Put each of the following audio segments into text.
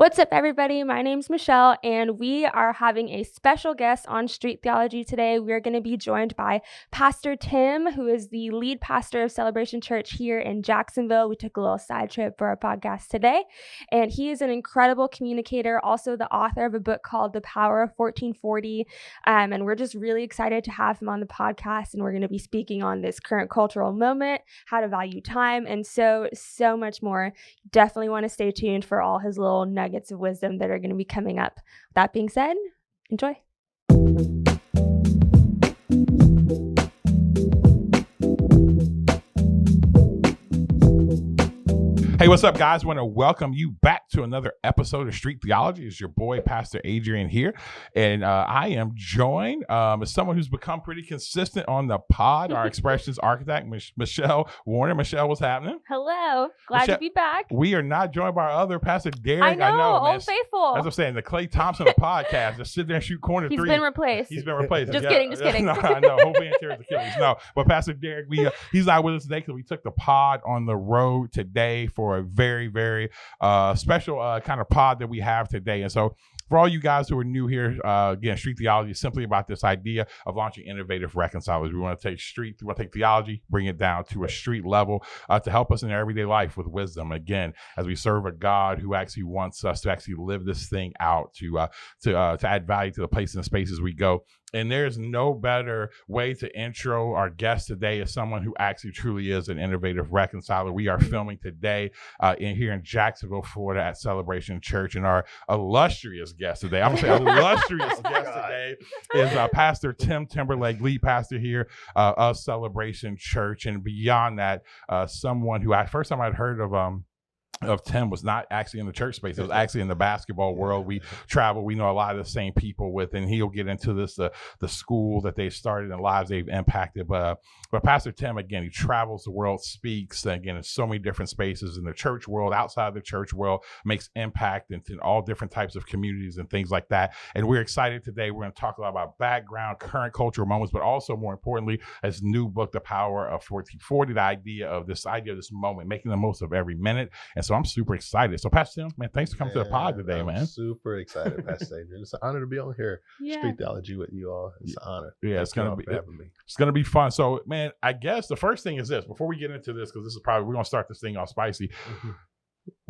What's up, everybody? My name's Michelle, and we are having a special guest on Street Theology today. We're going to be joined by Pastor Tim, who is the lead pastor of Celebration Church here in Jacksonville. We took a little side trip for our podcast today, and he is an incredible communicator, also the author of a book called The Power of 1440, and we're just really excited to have him on the podcast, and we're going to be speaking on this current cultural moment, how to value time, and so much more. Definitely want to stay tuned for all his little nuggets of wisdom that are going to be coming up. That being said, enjoy. Hey, what's up, guys? I want to welcome you back to another episode of Street Theology. It's your boy, Pastor Adrian here, and I am joined as someone who's become pretty consistent on the pod, our expressions architect, Michelle Warner. Michelle, what's happening? Hello. Glad Michelle, to be back. We are not joined by our other Pastor Derek. I know, man. Old Faithful. As I'm saying, the Clay Thompson of podcast, just sit there and shoot corner He's three. been replaced. He's been replaced. Just kidding. No, I know. Hopefully, he tears Achilles. No, but Pastor Derek, he's not with us today because we took the pod on the road today for a very, very special kind of pod that we have today. And so for all you guys who are new here, again, Street Theology is simply about this idea of launching innovative reconcilers. We want to take theology, bring it down to a street level to help us in our everyday life with wisdom. Again, as we serve a God who actually wants us to actually live this thing out, to add value to the places and spaces we go. And there's no better way to intro our guest today as someone who actually truly is an innovative reconciler. We are filming today here in Jacksonville, Florida at Celebration Church. And our illustrious guest today, I'm going to say illustrious guest today is Pastor Tim Timberlake, lead pastor here of Celebration Church. And beyond that, someone who first time I'd heard of Tim was not actually in the church space. It was actually in the basketball world. We travel. We know a lot of the same people with, and he'll get into this, the school that they started and lives they've impacted. But Pastor Tim, again, he travels the world, speaks, again, in so many different spaces in the church world, outside the church world, makes impact in all different types of communities and things like that. And we're excited today. We're going to talk a lot about background, current cultural moments, but also more importantly, his new book, The Power of 1440, the idea of this moment, making the most of every minute. And so I'm super excited. So Pastor Tim, man, thanks for coming to the pod today, man. Super excited, Pastor Adrian. It's an honor to be on here. Yeah. Street Theology with you all. It's an honor. Yeah, it's gonna be fun. So, man, I guess the first thing is this. Before we get into this, because this is probably we're gonna start this thing off spicy. Mm-hmm.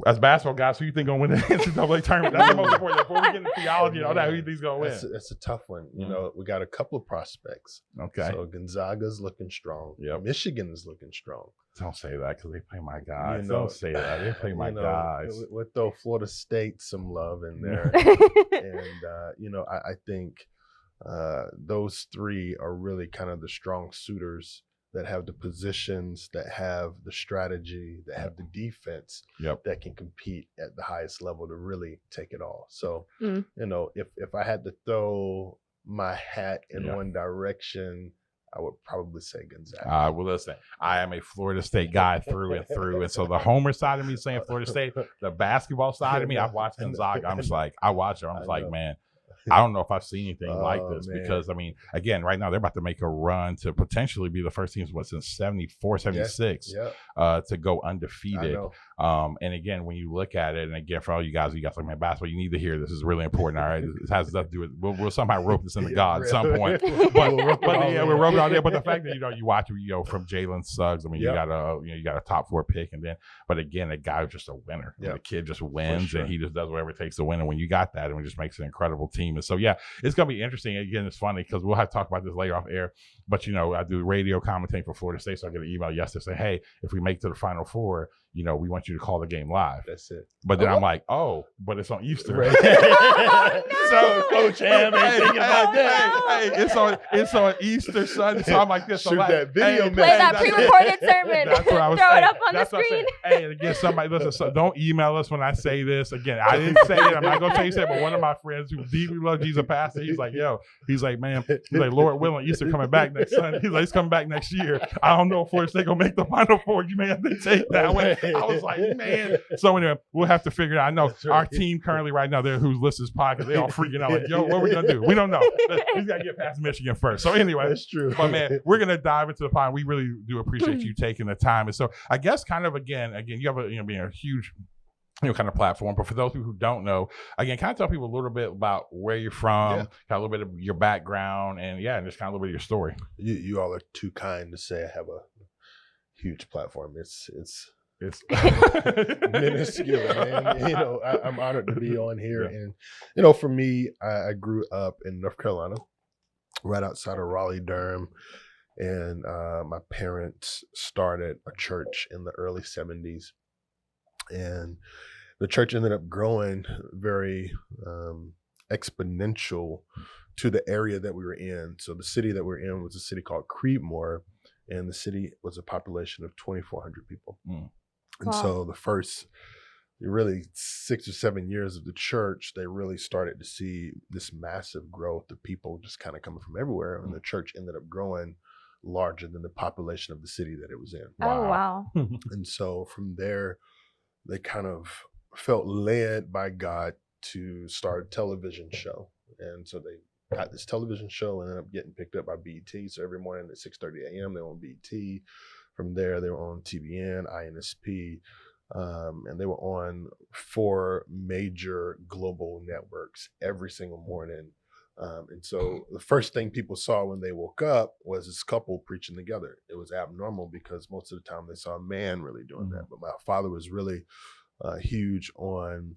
As basketball guys, who you think gonna win the NCAA tournament? That's the most important. Before we get into theology and all that, who you think's gonna win? That's a tough one. You know, we got a couple of prospects. Okay. So Gonzaga's looking strong. Yep. Michigan is looking strong. Don't say that because they play my guys. Don't say that. They play my guys. We'll throw Florida State some love in there. And, I think those three are really kind of the strong suitors that have the positions, that have the strategy, that have the defense, that can compete at the highest level to really take it all. So, if I had to throw my hat in one direction, I would probably say Gonzaga. Well, listen, I am a Florida State guy through and through. And so the homer side of me is saying Florida State, the basketball side of me, I've watched Gonzaga. I'm just like, I watch her. I'm just like, man, I don't know if I've seen anything like this because, I mean, again, right now they're about to make a run to potentially be the first team since 74, 76 to go undefeated. And again, when you look at it, and again, for all you guys like, man, basketball, you need to hear this. Is really important. All right. It has stuff to do with, we'll somehow rope this into God at some point. But we're roping out there. But the fact that, you watch, from Jalen Suggs, I mean, you got a top 4 pick. And then, but again, a guy who's just a winner. The kid just wins and he just does whatever it takes to win. And when you got that, it just makes an incredible team. And so, it's going to be interesting. Again, it's funny because we'll have to talk about this later off air. But, I do radio commentating for Florida State. So I get an email yesterday saying, hey, if we make it to the Final Four, we want you to call the game live. That's it. But then I'm like, but it's on Easter. Right. So Coach Ham ain't thinking about that. Hey, it's on Easter Sunday. So I'm like this. Shoot that video. Play that pre-recorded sermon. That's what I was Throw saying. it up on the screen. Hey, and again, somebody listen. So don't email us when I say this. Again, I didn't say it. I'm not gonna say it. But one of my friends who deeply loves Jesus, pastor, he's like, man, Lord willing, Easter coming back next Sunday. He's like, it's coming back next year. I don't know if Florida State gonna make the Final Four. You may have to take that one. I was like, man. So anyway, we'll have to figure it out. I know our team currently right now, who's listening to this podcast, they all freaking out like, what are we gonna do? We don't know. He's got to get past Michigan first. So anyway, that's true. But man, we're gonna dive into the pod. We really do appreciate you taking the time. And so I guess kind of again, you have being a huge kind of platform. But for those people who don't know, again, kind of tell people a little bit about where you're from, kind of a little bit of your background, and just kind of a little bit of your story. You all are too kind to say I have a huge platform. It's minuscule, man. You know, I'm honored to be on here. And, you know, for me, I grew up in North Carolina, right outside of Raleigh-Durham. And my parents started a church in the early 70s. And the church ended up growing very exponential to the area that we were in. So the city that we were in was a city called Creedmoor, and the city was a population of 2,400 people. And so the first really 6 or 7 years of the church, they really started to see this massive growth of people just kind of coming from everywhere. And the church ended up growing larger than the population of the city that it was in. Oh, wow. And so from there, they kind of felt led by God to start a television show. And so they got this television show and ended up getting picked up by BET. So every morning at 6:30 a.m., they were on BET. From there, they were on TBN, INSP, and they were on 4 major global networks every single morning. And so the first thing people saw when they woke up was this couple preaching together. It was abnormal because most of the time they saw a man really doing that. But my father was really huge on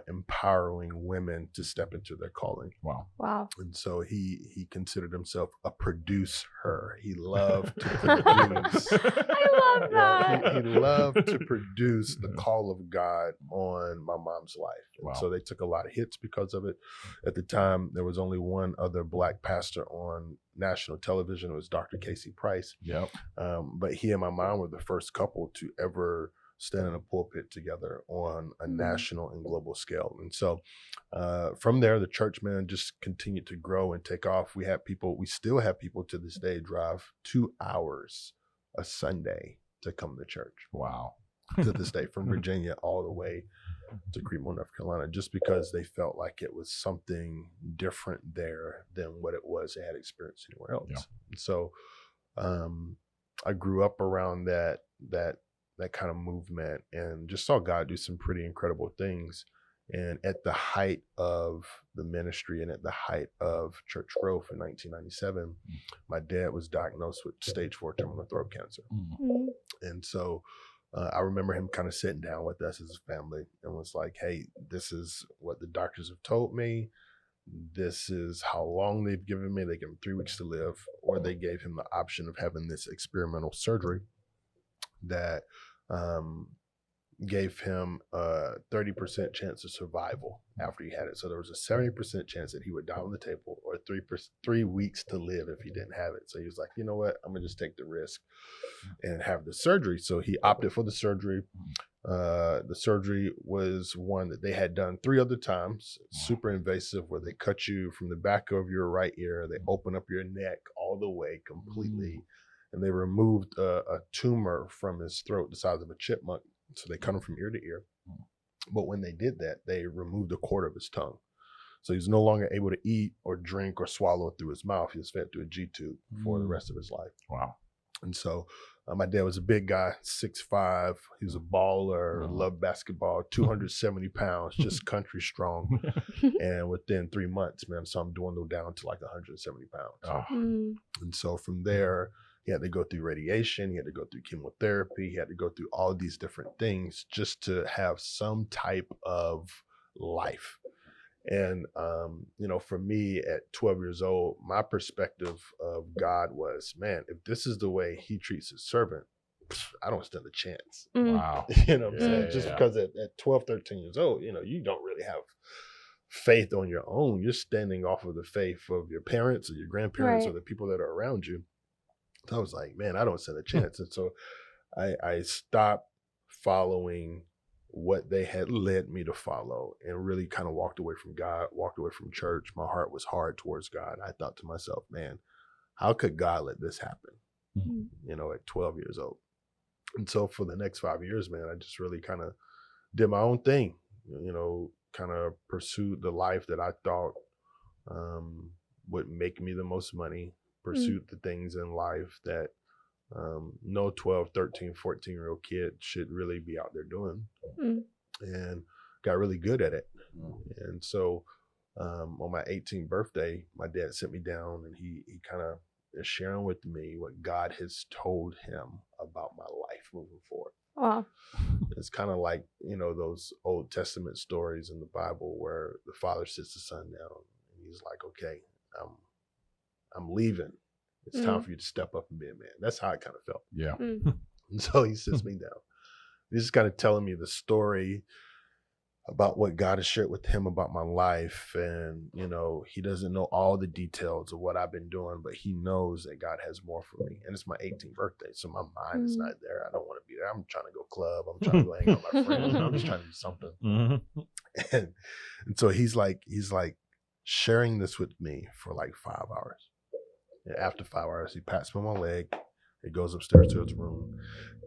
empowering women to step into their calling. Wow. And so he considered himself a producer. He loved to produce. I love that. He loved to produce the call of God on my mom's life. And so they took a lot of hits because of it. At the time, there was only one other Black pastor on national television. It was Dr. Casey Price. But he and my mom were the first couple to ever stand in a pulpit together on a national and global scale. And so from there, the church, man, just continued to grow and take off. We still have people to this day drive 2 hours a Sunday to come to church. Wow. To this day, from Virginia all the way to Creedmoor, North Carolina, just because they felt like it was something different there than what it was they had experienced anywhere else. And so I grew up around that kind of movement and just saw God do some pretty incredible things. And at the height of the ministry and at the height of church growth in 1997, my dad was diagnosed with stage 4 terminal throat cancer. And so I remember him kind of sitting down with us as a family and was like, hey, this is what the doctors have told me. This is how long they've given me. They gave him 3 weeks to live, or they gave him the option of having this experimental surgery that gave him a 30% chance of survival after he had it. So there was a 70% chance that he would die on the table, or 3 weeks to live if he didn't have it. So he was like, you know what, I'm gonna just take the risk and have the surgery. So he opted for the surgery. The surgery was one that they had done 3 other times, super invasive, where they cut you from the back of your right ear, they open up your neck all the way completely, and they removed a tumor from his throat the size of a chipmunk. So they cut him from ear to ear. But when they did that, they removed a quarter of his tongue. So he's no longer able to eat or drink or swallow through his mouth. He was fed through a G-tube for the rest of his life. Wow. And so my dad was a big guy, 6'5". He was a baller, loved basketball, 270 pounds, just country strong. And within 3 months, man, so I'm dwindled down to like 170 pounds. And so from there, he had to go through radiation. He had to go through chemotherapy. He had to go through all these different things just to have some type of life. And, you know, for me at 12 years old, my perspective of God was, man, if this is the way he treats his servant, I don't stand a chance. Wow. You know what I'm saying? Just because at 12, 13 years old, you know, you don't really have faith on your own. You're standing off of the faith of your parents or your grandparents or the people that are around you. So I was like, man, I don't stand a chance. And so I stopped following what they had led me to follow and really kind of walked away from God, walked away from church. My heart was hard towards God. I thought to myself, man, how could God let this happen? You know, at 12 years old. And so for the next 5 years, man, I just really kind of did my own thing, you know, kind of pursued the life that I thought would make me the most money, pursued the things in life that no 12, 13, 14-year-old kid should really be out there doing. and got really good at it. And so on my 18th birthday, my dad sent me down, and he kind of is sharing with me what God has told him about my life moving forward. Wow. It's kind of like, those Old Testament stories in the Bible where the father sits the son down and he's like, okay, I'm leaving. It's time for you to step up and be a man. That's how I kind of felt. Yeah. And so he sits me down. He's just kind of telling me the story about what God has shared with him about my life. And, he doesn't know all the details of what I've been doing, but he knows that God has more for me. And it's my 18th birthday, so my mind is not there. I don't want to be there. I'm trying to go club. I'm trying to go hang out with my friends. I'm just trying to do something. And so he's like sharing this with me for like 5 hours. And after 5 hours, he pats me on my leg. He goes upstairs to his room.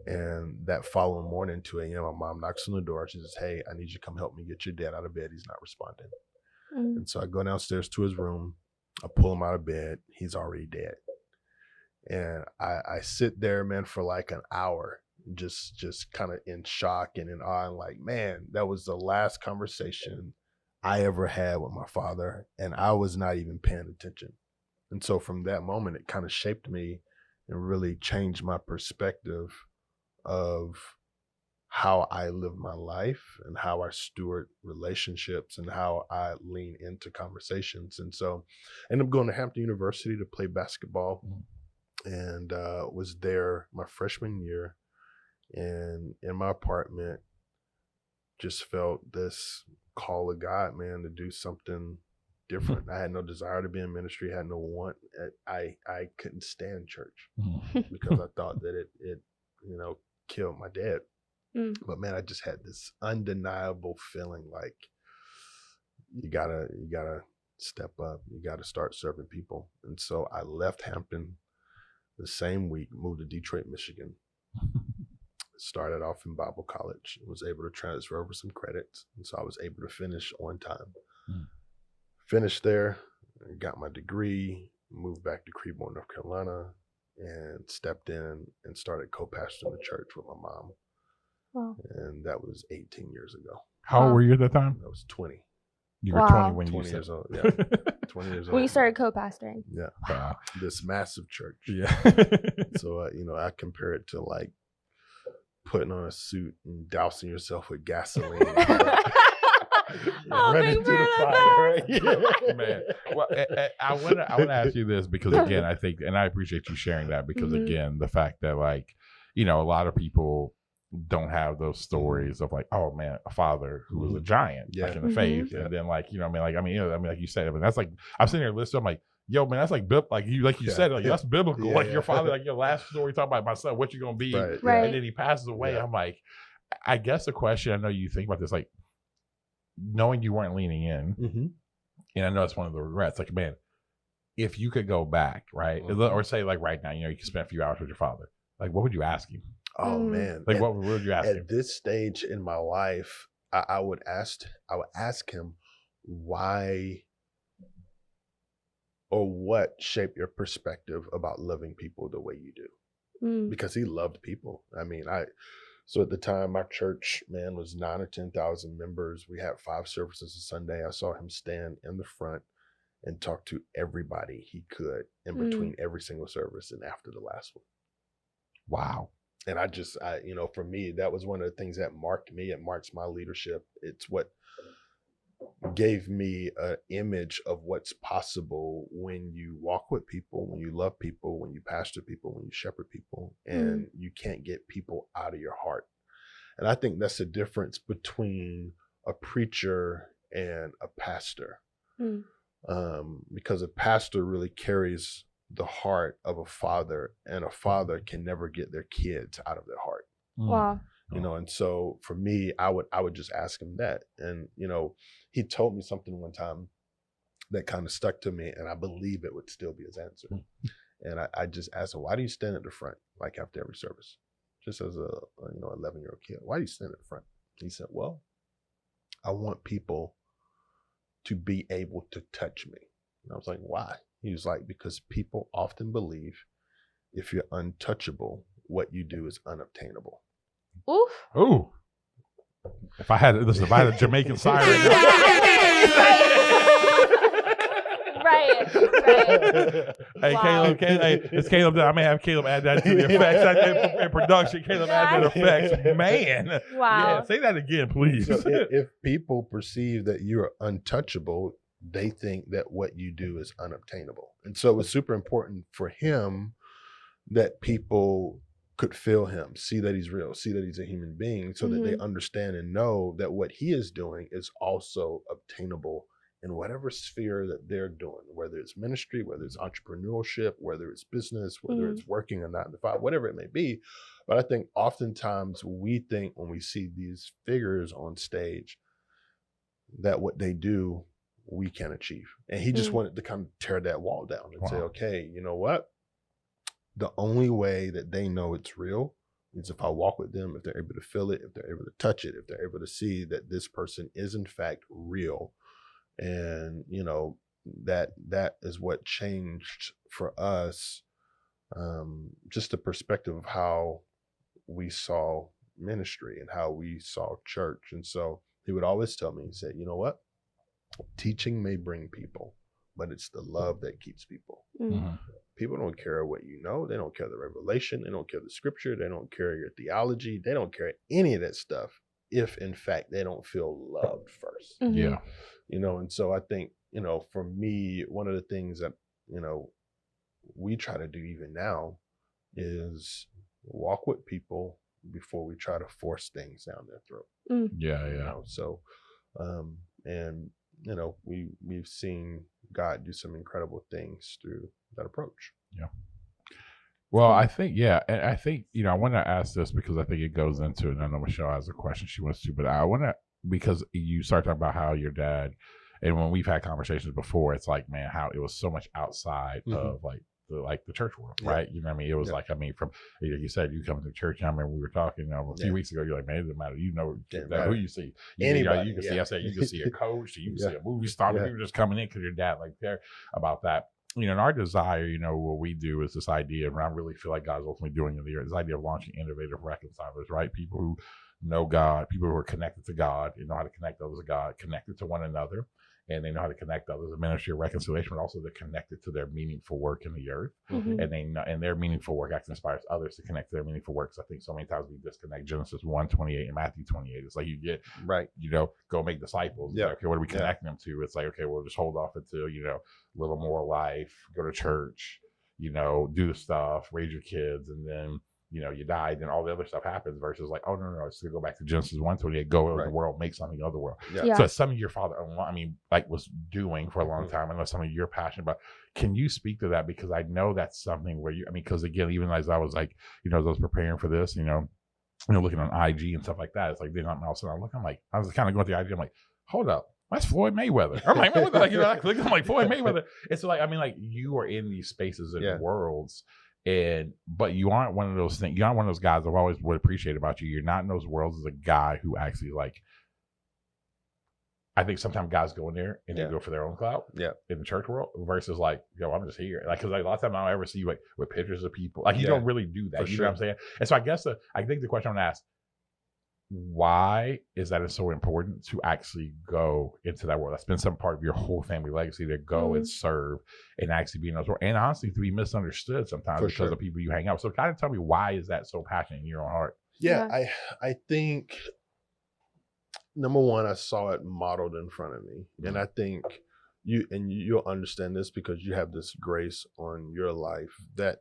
And that following morning, 2 a.m., my mom knocks on the door. She says, hey, I need you to come help me get your dad out of bed. He's not responding. And so I go downstairs to his room. I pull him out of bed. He's already dead. And I sit there, man, for like an hour, just kind of in shock and in awe. And like, man, that was the last conversation I ever had with my father. And I was not even paying attention. And so from that moment, it kind of shaped me and really changed my perspective of how I live my life and how I steward relationships and how I lean into conversations. And so I ended up going to Hampton University to play basketball and was there my freshman year. And in my apartment, just felt this call of God, man, to do something different. I had no desire to be in ministry, had no want. I couldn't stand church because I thought that it killed my dad. But man, I just had this undeniable feeling like you gotta step up. You gotta start serving people. And so I left Hampton the same week, moved to Detroit, Michigan. Started off in Bible college, was able to transfer over some credits. And so I was able to finish on time. Finished there, got my degree, moved back to Grieve, North Carolina, and stepped in and started co-pastoring the church with my mom. Wow. And that was 18 years ago. How old were you at that time? I was 20. You were 20 when 20 you years said old. Yeah. 20 years old. When you started co-pastoring. Yeah. Wow. This massive church. Yeah. So, I compare it to like putting on a suit and dousing yourself with gasoline. Running through the fire. Yeah. Man, well, I want to ask you this because again, I think, and I appreciate you sharing that because again, the fact that like, a lot of people don't have those stories of like, oh man, a father who was a giant like in the faith, and then like, like you said, I mean, that's like I'm sitting here listening, I'm like, yo, man, that's like you said, like that's biblical. Like your father, like your last story talking about my son, what you gonna be, right. And then he passes away. Yeah. I'm like, I guess the question, I know you think about this, like knowing you weren't leaning in, and I know it's one of the regrets. Like, man, if you could go back, right, or say like right now, you could spend a few hours with your father. Like, what would you ask him? Oh man! Like, what would you ask him? At this stage in my life, I would ask him why or what shaped your perspective about loving people the way you do. Because he loved people. I mean, so at the time, my church, man, was 9,000 or 10,000 members. We had 5 services a Sunday. I saw him stand in the front and talk to everybody he could in between every single service and after the last one. Wow. And I for me, that was one of the things that marked me. It marks my leadership. It's what gave me an image of what's possible when you walk with people, when you love people, when you pastor people, when you shepherd people, and you can't get people out of your heart. And I think that's the difference between a preacher and a pastor. Because a pastor really carries the heart of a father, and a father can never get their kids out of their heart. Wow. And so for me, I would just ask him that. And, he told me something one time that kind of stuck to me, and I believe it would still be his answer. And I just asked him, why do you stand at the front, like after every service? Just as a 11-year-old kid, why do you stand at the front? He said, well, I want people to be able to touch me. And I was like, why? He was like, because people often believe if you're untouchable, what you do is unobtainable. Oof. Ooh. If I had a Jamaican siren, Right. Hey, Wow. Caleb, it's Caleb. I may have Caleb add that to the effects in production. Caleb add that effects. Man, Wow. Yeah, say that again, please. So if people perceive that you're untouchable, they think that what you do is unobtainable. And so it was super important for him that people could feel him, see that he's real, see that he's a human being, so that they understand and know that what he is doing is also obtainable in whatever sphere that they're doing, whether it's ministry, whether it's entrepreneurship, whether it's business, whether it's working a 9-to-5, whatever it may be. But I think oftentimes we think when we see these figures on stage that what they do, we can achieve. And he just wanted to kind of tear that wall down and say, okay, you know what? The only way that they know it's real is if I walk with them, if they're able to feel it, if they're able to touch it, if they're able to see that this person is in fact real. And, you know, that is what changed for us, just the perspective of how we saw ministry and how we saw church. And so he would always tell me, he said, you know what? Teaching may bring people, but it's the love that keeps people. People don't care what you know. They don't care the revelation. They don't care the scripture. They don't care your theology. They don't care any of that stuff if, in fact, they don't feel loved first. Yeah. You know, and so I think, you know, for me, one of the things that, you know, we try to do even now is walk with people before we try to force things down their throat. Yeah. You know, so, and, you know, we've seen God do some incredible things through that approach. Yeah. Well, I think, and I think, you know, I want to ask this because I think it goes into it. And I know Michelle has a question she wants to, but I want to, because you start talking about how your dad, and when we've had conversations before, it's like, man, how it was so much outside of like the church world, right? You know what I mean? It was like, I mean, from, you said you come to church. I remember we were talking a few weeks ago. You're like, man, it doesn't matter. You know who you see. Anybody. You can see. I said you can see a coach. You can see a movie star. People just coming in because your dad like care about that. You know, and our desire, you know, what we do is this idea, and I really feel like God's ultimately doing in the earth, this idea of launching innovative reconcilers, right? People who know God, people who are connected to God, and know how to connect others to God, connected to one another, and they know how to connect others in ministry of reconciliation, but also they're connected to their meaningful work in the earth. And they know, and their meaningful work actually inspires others to connect to their meaningful works. I think so many times we disconnect Genesis 1:28 and Matthew 28. It's like you get, you know, go make disciples. Like, okay, what are we connecting them to? It's like, okay, we'll just hold off until, you know, a little more life, go to church, you know, do the stuff, raise your kids, and then, you know, you died, and all the other stuff happens, versus like, oh, no, it's going to go back to Genesis 1:28, go over the world, make something of the world. So it's something your father, I mean, like was doing for a long time, and that's something you're passionate about. Can you speak to that? Because I know that's something where I mean, because again, even as I was like, you know, as I was preparing for this, you know, looking on IG and stuff like that, it's like, then I'm also, I was kind of going through IG, I'm like, hold up. That's Floyd Mayweather. I'm like, like, you know, I clicked, I'm like, Floyd Mayweather. It's like, I mean, like, you are in these spaces and worlds, but you aren't one of those things. You aren't one of those guys I've always would appreciate about you. You're not in those worlds as a guy who actually, like, I think sometimes guys go in there and they go for their own clout in the church world versus like, yo, I'm just here. Like, because like, a lot of times I don't ever see you like with pictures of people. Like, you don't really do that. You know what I'm saying? And so I guess I think the question I'm going to ask, why is that it's so important to actually go into that world? That's been some part of your whole family legacy, to go and serve and actually be in those world, and honestly to be misunderstood sometimes because of people you hang out with. So kind of tell me, why is that so passionate in your own heart? I think, number one, I saw it modeled in front of me, and I think you'll understand this because you have this grace on your life that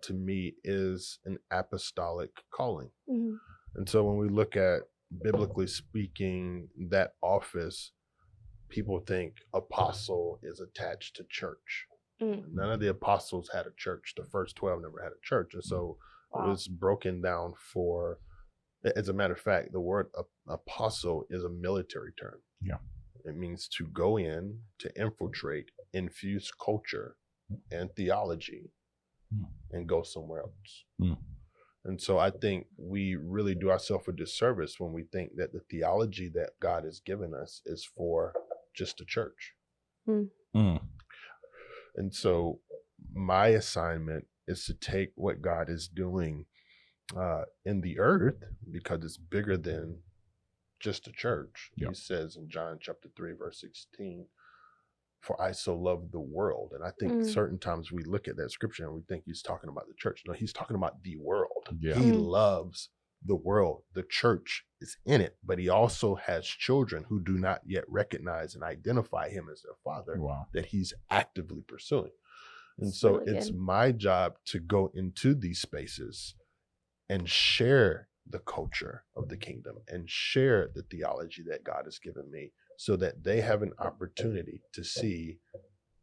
to me is an apostolic calling. And so when we look at, biblically speaking, that office, people think apostle is attached to church. None of the apostles had a church. The first 12 never had a church. And so it was broken down for, as a matter of fact, the word apostle is a military term. It means to go in, to infiltrate, infuse culture and theology, and go somewhere else. And so I think we really do ourselves a disservice when we think that the theology that God has given us is for just the church. And so my assignment is to take what God is doing in the earth, because it's bigger than just a church. Yeah. He says in John chapter 3, verse 16, for I so love the world. And I think certain times we look at that scripture and we think he's talking about the church. No, he's talking about the world. Yeah. He loves the world. The church is in it, but he also has children who do not yet recognize and identify him as their father that he's actively pursuing. And That's so really it's good. my job to go into these spaces and share the culture of the kingdom and share the theology that God has given me, so that they have an opportunity to see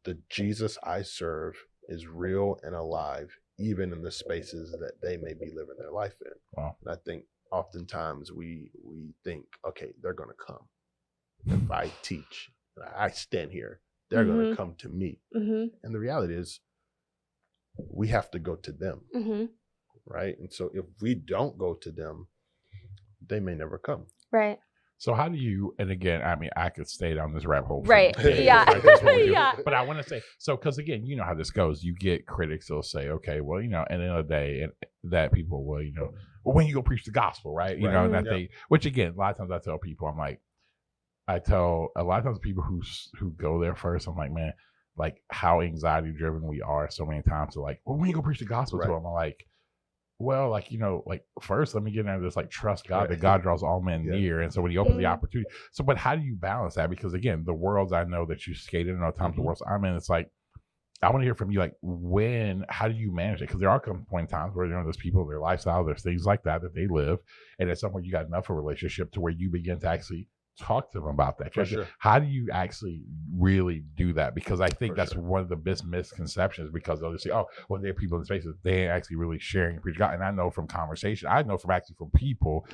the Jesus I serve is real and alive, even in the spaces that they may be living their life in. Wow. And I think oftentimes we think, okay, they're going to come. If I teach, I stand here, they're going to come to me. And the reality is we have to go to them. Right. And so if we don't go to them, they may never come. Right. So how do you, and again, I mean, I could stay down this rabbit hole. Right. Yeah. Like, that's what we do. Yeah. But I want to say, so, because again, you know how this goes. You get critics that'll say, okay, well, you know, at the end of the day, and that people will, you know, well, when you go preach the gospel, right? You know, and that they, which again, a lot of times I tell people, I'm like, I tell a lot of times people who go there first, I'm like, man, like how anxiety driven we are so many times. So like, well, when you go preach the gospel to them, I'm like, well, like, you know, like first let me get into this, like trust God, that God draws all men near. And so when he opens the opportunity, so, but how do you balance that? Because again, the worlds I know that you skated in all times, the worlds I'm in, it's like, I want to hear from you, like how do you manage it? Because there are point in times where, you know, there's people, their lifestyle, there's things like that they live. And at some point you got enough of a relationship to where you begin to actually talk to them about that. For sure. How do you actually really do that? Because I think that's one of the biggest misconceptions, because they'll just say, oh, well, there are people in spaces, they ain't actually really sharing and preaching God. And I know from conversation, from people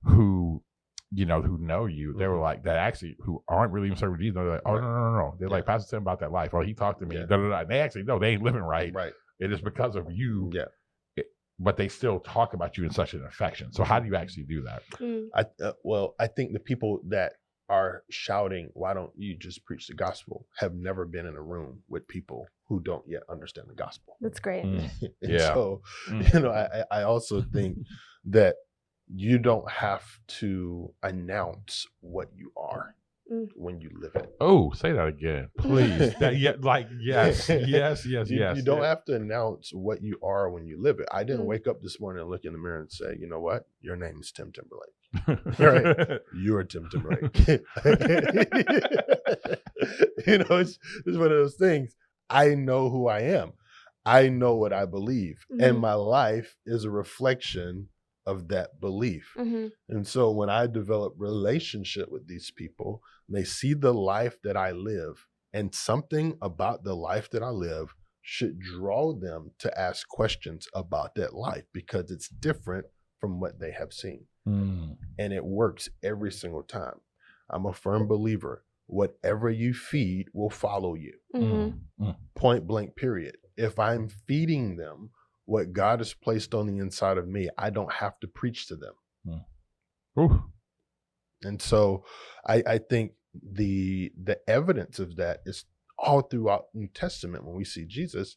who, you know, who know you, they were like, that actually, who aren't really even serving Jesus, they're like, oh, no. They're like, Pastor Tim about that life. Oh, he talked to me. They actually know they ain't living right. Right. It is because of you. Yeah. But they still talk about you in such an affection. So how do you actually do that? I think the people that are shouting, why don't you just preach the gospel, have never been in a room with people who don't yet understand the gospel. That's great. So, you know, I also think that you don't have to announce what you are when you live it. Oh, say that again, please. Yes. You don't have to announce what you are when you live it. I didn't wake up this morning and look in the mirror and say, you know what? Your name is Tim Timberlake. Right? You're Tim Timberlake. You know, it's one of those things. I know who I am. I know what I believe. And my life is a reflection of that belief. And so when I develop relationship with these people, they see the life that I live, and something about the life that I live should draw them to ask questions about that life, because it's different from what they have seen. And it works every single time. I'm a firm believer. Whatever you feed will follow you. Point blank, period. If I'm feeding them what God has placed on the inside of me, I don't have to preach to them. And so I think the evidence of that is all throughout New Testament. When we see Jesus,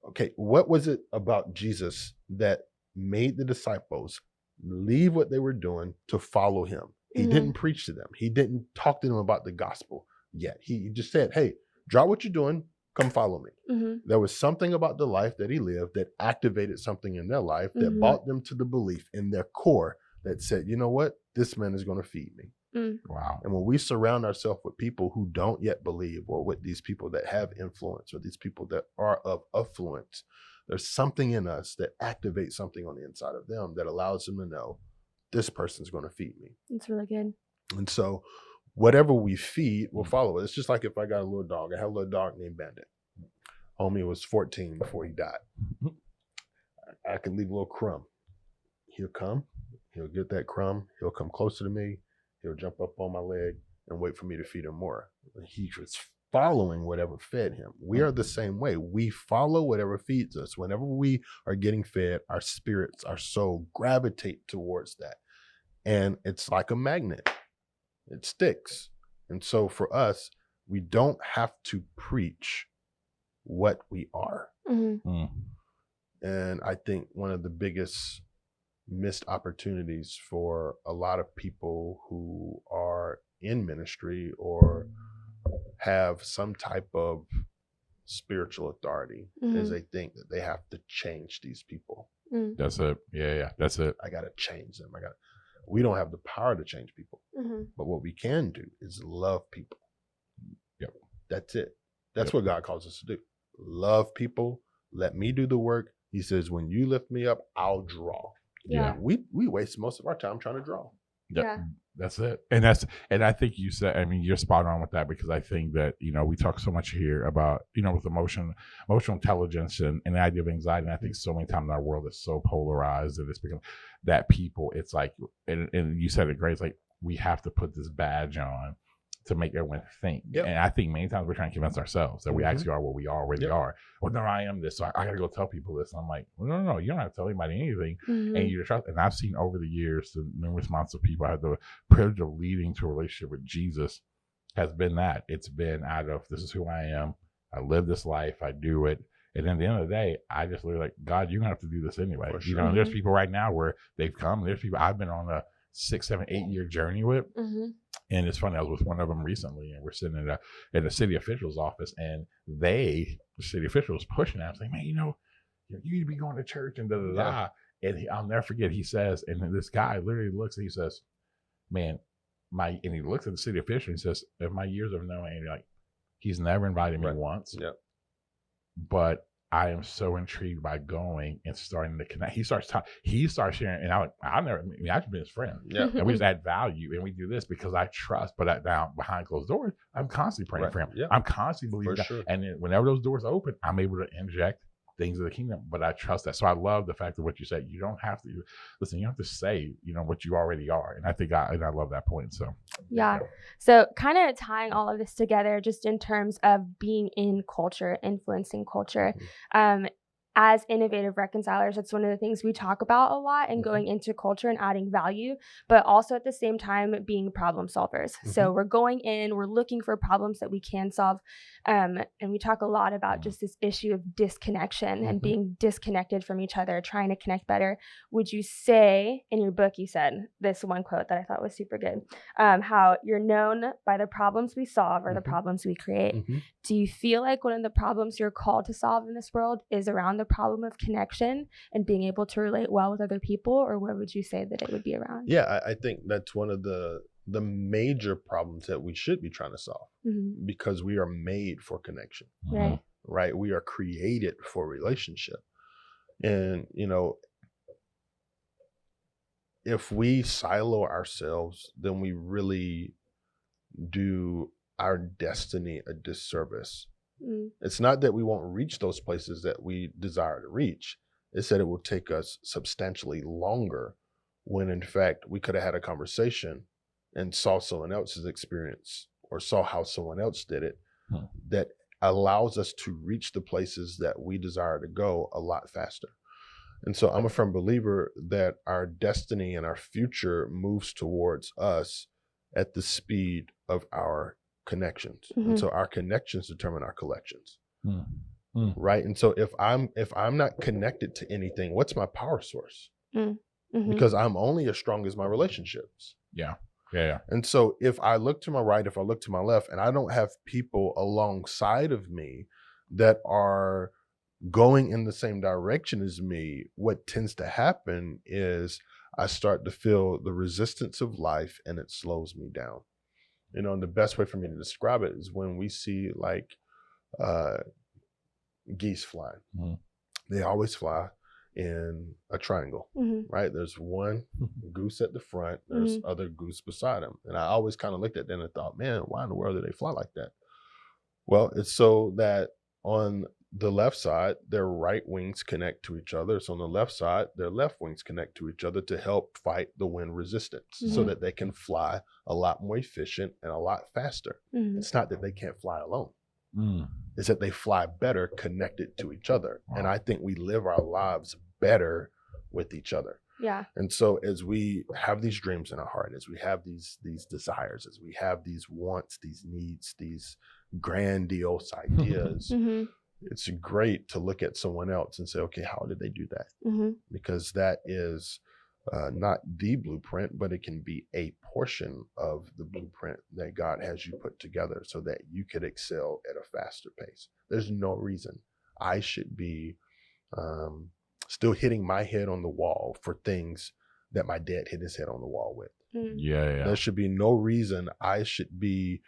okay, what was it about Jesus that made the disciples leave what they were doing to follow him? He didn't preach to them. He didn't talk to them about the gospel yet. He just said, hey, drop what you're doing, come follow me. There was something about the life that he lived that activated something in their life that brought them to the belief in their core that said, you know what? This man is going to feed me. Wow. And when we surround ourselves with people who don't yet believe, or with these people that have influence, or these people that are of affluence, there's something in us that activates something on the inside of them that allows them to know this person's going to feed me. That's really good. And so whatever we feed will follow it. It's just like if I got a little dog. I have a little dog named Bandit. Homie was 14 before he died. I could leave a little crumb. He'll come. He'll get that crumb. He'll come closer to me. He'll jump up on my leg and wait for me to feed him more. He was following whatever fed him. We are the same way. We follow whatever feeds us. Whenever we are getting fed, our spirits, our soul gravitate towards that. And it's like a magnet. It sticks. And so for us, we don't have to preach what we are. And I think one of the biggest missed opportunities for a lot of people who are in ministry or have some type of spiritual authority, is they think that they have to change these people. That's it. Yeah, that's it. I got to change them. We don't have the power to change people, but what we can do is love people. Yep. That's it. That's what God calls us to do. Love people. Let me do the work. He says, when you lift me up, I'll draw. Yeah. We waste most of our time trying to draw. Yeah. That's it. And I think you said, I mean, you're spot on with that, because I think that, we talk so much here about, with emotional intelligence and the idea of anxiety. And I think so many times in our world is so polarized that it's become that people, it's like, and you said it great, it's like we have to put this badge on to make everyone think. Yep. And I think many times we're trying to convince ourselves that we actually are what we already are. Well, no, I am this, so I got to go tell people this. And I'm like, well, no, you don't have to tell anybody anything. And you trust. And I've seen over the years the numerous amounts of people I have the privilege of leading to a relationship with Jesus has been that. It's been out of, this is who I am. I live this life. I do it. And then at the end of the day, I just really like, God, you're going to have to do this anyway. Sure. There's people right now where they've come. There's people I've been on a 6, 7, 8 year journey with. And it's funny, I was with one of them recently, and we're sitting in the city official's office, and the city official was pushing out, saying, man, you need to be going to church and da-da-da. And I'll never forget, he says, and then this guy literally looks and he says, man, and he looks at the city official and he says, if my years of knowing, like, he's never invited me once, but I am so intrigued by going and starting to connect. He starts sharing, and I've been his friend. Yeah. And we just add value, and we do this because I trust. But now behind closed doors, I'm constantly praying for him. Yeah. I'm constantly believing that. Sure. And then whenever those doors open, I'm able to inject things of the kingdom. But I trust that. So I love the fact of what you said. You don't have to listen. You don't have to say, what you already are. And I think I love that point. So yeah. So kind of tying all of this together, just in terms of being in culture, influencing culture. As innovative reconcilers, that's one of the things we talk about a lot, and going into culture and adding value, but also at the same time being problem solvers. So we're going in, we're looking for problems that we can solve. And we talk a lot about just this issue of disconnection and being disconnected from each other, trying to connect better. Would you say, in your book, you said this one quote that I thought was super good, how you're known by the problems we solve or the problems we create. Do you feel like one of the problems you're called to solve in this world is around the problem of connection and being able to relate well with other people, or what would you say that it would be around? Yeah, I think that's one of the major problems that we should be trying to solve, because we are made for connection, right? We are created for relationship. And, if we silo ourselves, then we really do our destiny a disservice. It's not that we won't reach those places that we desire to reach. It's that it will take us substantially longer, when in fact we could have had a conversation and saw someone else's experience or saw how someone else did it that allows us to reach the places that we desire to go a lot faster. And so I'm a firm believer that our destiny and our future moves towards us at the speed of our connections. And so our connections determine our collections. Right. And so if I'm not connected to anything, what's my power source? Because I'm only as strong as my relationships. Yeah. And so if I look to my right, if I look to my left, and I don't have people alongside of me that are going in the same direction as me, what tends to happen is I start to feel the resistance of life, and it slows me down. And the best way for me to describe it is when we see like geese flying. They always fly in a triangle, right? There's one goose at the front, there's other goose beside him. And I always kind of looked at them and thought, man, why in the world do they fly like that? Well, it's so that on the left side, their right wings connect to each other. So on the left side, their left wings connect to each other to help fight the wind resistance so that they can fly a lot more efficient and a lot faster. It's not that they can't fly alone. It's that they fly better connected to each other. And I think we live our lives better with each other. Yeah. And so as we have these dreams in our heart, as we have these desires, as we have these wants, these needs, these grandiose ideas, it's great to look at someone else and say, okay, how did they do that? Because that is not the blueprint, but it can be a portion of the blueprint that God has you put together so that you could excel at a faster pace. There's no reason I should be still hitting my head on the wall for things that my dad hit his head on the wall with. Yeah. There should be no reason I should be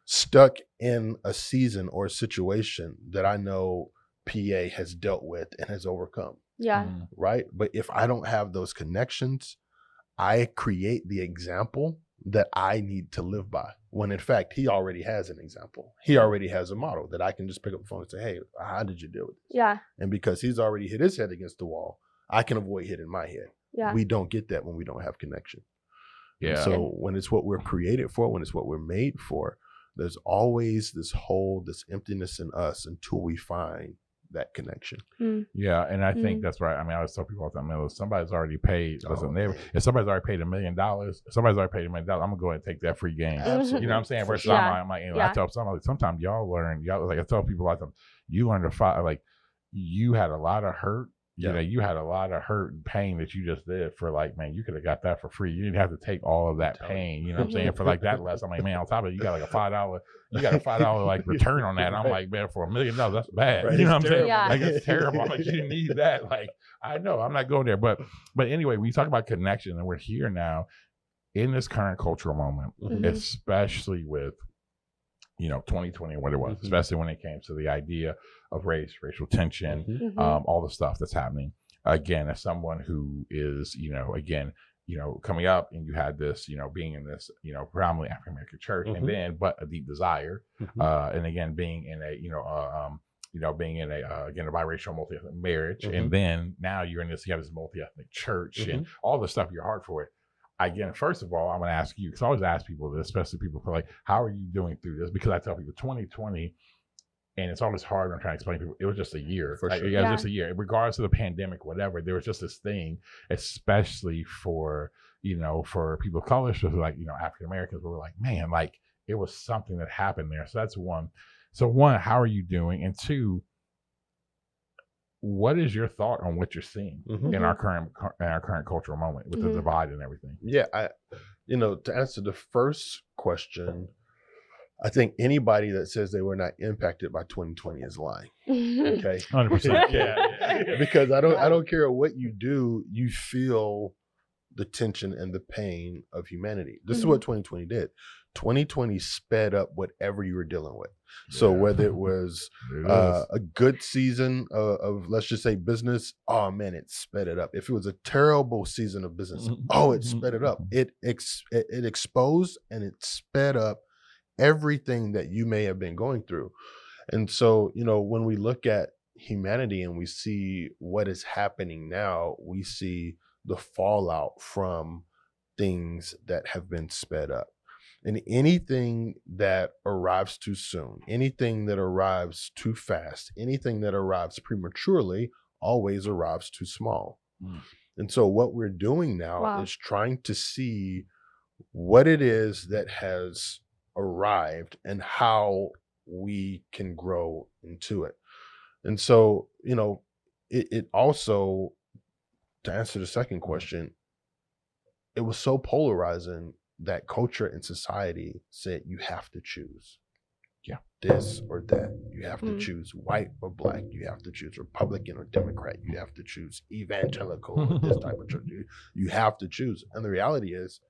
stuck in a season or a situation that I know PA has dealt with and has overcome. Yeah. Right. But if I don't have those connections, I create the example that I need to live by. When in fact, he already has an example. He already has a model that I can just pick up the phone and say, hey, how did you deal with this? Yeah. And because he's already hit his head against the wall, I can avoid hitting my head. Yeah. We don't get that when we don't have connection. Yeah. So when it's what we're created for, when it's what we're made for, there's always this hole, this emptiness in us until we find that connection. Yeah, and I think that's right. I mean, I always tell people all the time, somebody's already paid. If somebody's already paid $1 million, if somebody's already paid $1 million, I'm gonna go ahead and take that free game. Absolutely. You know what I'm saying? Versus I'm like, Yeah. I tell somebody, sometimes I tell people all the time, you learn to fight. Like, you had a lot of hurt. You know, you had a lot of hurt and pain that you just did for, like, man, you could have got that for free. You didn't have to take all of that pain. You know what I'm saying? For like that less. I'm like, man, on top of it, you got like a $5 like return on that. And I'm like, man, for $1 million, that's bad. Right. You know what I'm saying? Yeah. Like, it's terrible. I'm like, you didn't need that. Like, I know, I'm not going there. But anyway, we talk about connection, and we're here now in this current cultural moment, especially with, 2020 and what it was, especially when it came to the idea of racial tension, all the stuff that's happening. Again, as someone who is, coming up, and you had this, being in this, predominantly African American church, and then, but a deep desire, and again, being in a, being in a biracial multi-ethnic marriage, and then now you have this multi-ethnic church, and all the stuff, you're hard for it. Again, first of all, I'm going to ask you, because I always ask people this, especially people who are like, how are you doing through this? Because I tell people 2020, and it's always hard when I'm trying to explain to people, it was just a year. For sure. It was just a year. Regardless of the pandemic, whatever, there was just this thing, especially for, for people of color, so like, African Americans, where we're like, man, like, it was something that happened there. So that's one. So one, how are you doing? And two, what is your thought on what you're seeing in our current cultural moment with the divide and everything? Yeah, to answer the first question, I think anybody that says they were not impacted by 2020 is lying. Okay, 100%. Yeah. Because I don't care what you do, you feel the tension and the pain of humanity. This is what 2020 did. 2020 sped up whatever you were dealing with. So whether it was a good season of, let's just say, business, oh man, it sped it up. If it was a terrible season of business, it sped it up. It exposed and it sped up everything that you may have been going through. And so, when we look at humanity and we see what is happening now, we see the fallout from things that have been sped up. And anything that arrives too soon, anything that arrives too fast, anything that arrives prematurely always arrives too small. And so what we're doing now is trying to see what it is that has arrived and how we can grow into it. And so, it also, to answer the second question, it was so polarizing that culture and society said you have to choose. Yeah. This or that. You have to choose white or black. You have to choose Republican or Democrat. You have to choose evangelical or this type of church. You have to choose. And the reality is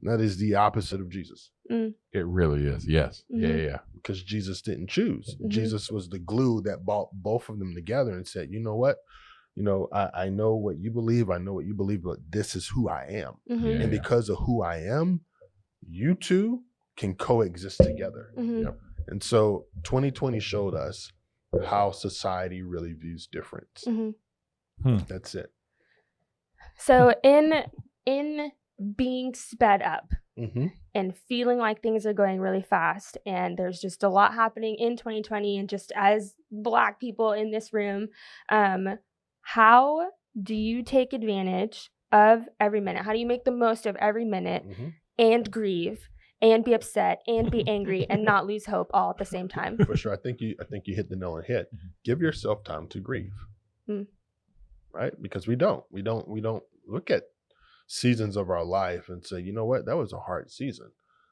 that is the opposite of Jesus. It really is. Yes. Yeah. Because Jesus didn't choose. Jesus was the glue that brought both of them together and said, you know what? I know what you believe. I know what you believe, but this is who I am. And because of who I am, you two can coexist together. Yep. And so 2020 showed us how society really views difference. That's it. So in being sped up and feeling like things are going really fast, and there's just a lot happening in 2020, and just as Black people in this room, how do you take advantage of every minute? How do you make the most of every minute and grieve and be upset and be angry and not lose hope all at the same time? For sure. I think you hit the nail on the head. Give yourself time to grieve. Right? Because we don't look at seasons of our life and say, you know what, that was a hard season.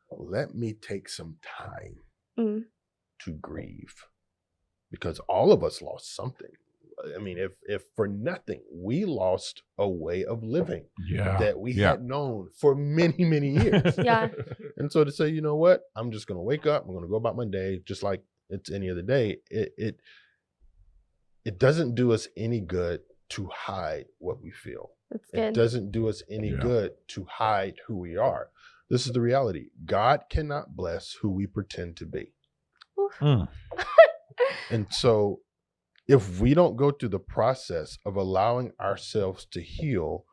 Let me take some time to grieve, because all of us lost something. I mean, if for nothing, we lost a way of living that we had known for many, many years. And so to say, you know what, I'm just going to wake up, I'm going to go about my day just like it's any other day. It doesn't do us any good to hide what we feel. It doesn't do us any good to hide who we are. This is the reality. God cannot bless who we pretend to be. And so if we don't go through the process of allowing ourselves to heal,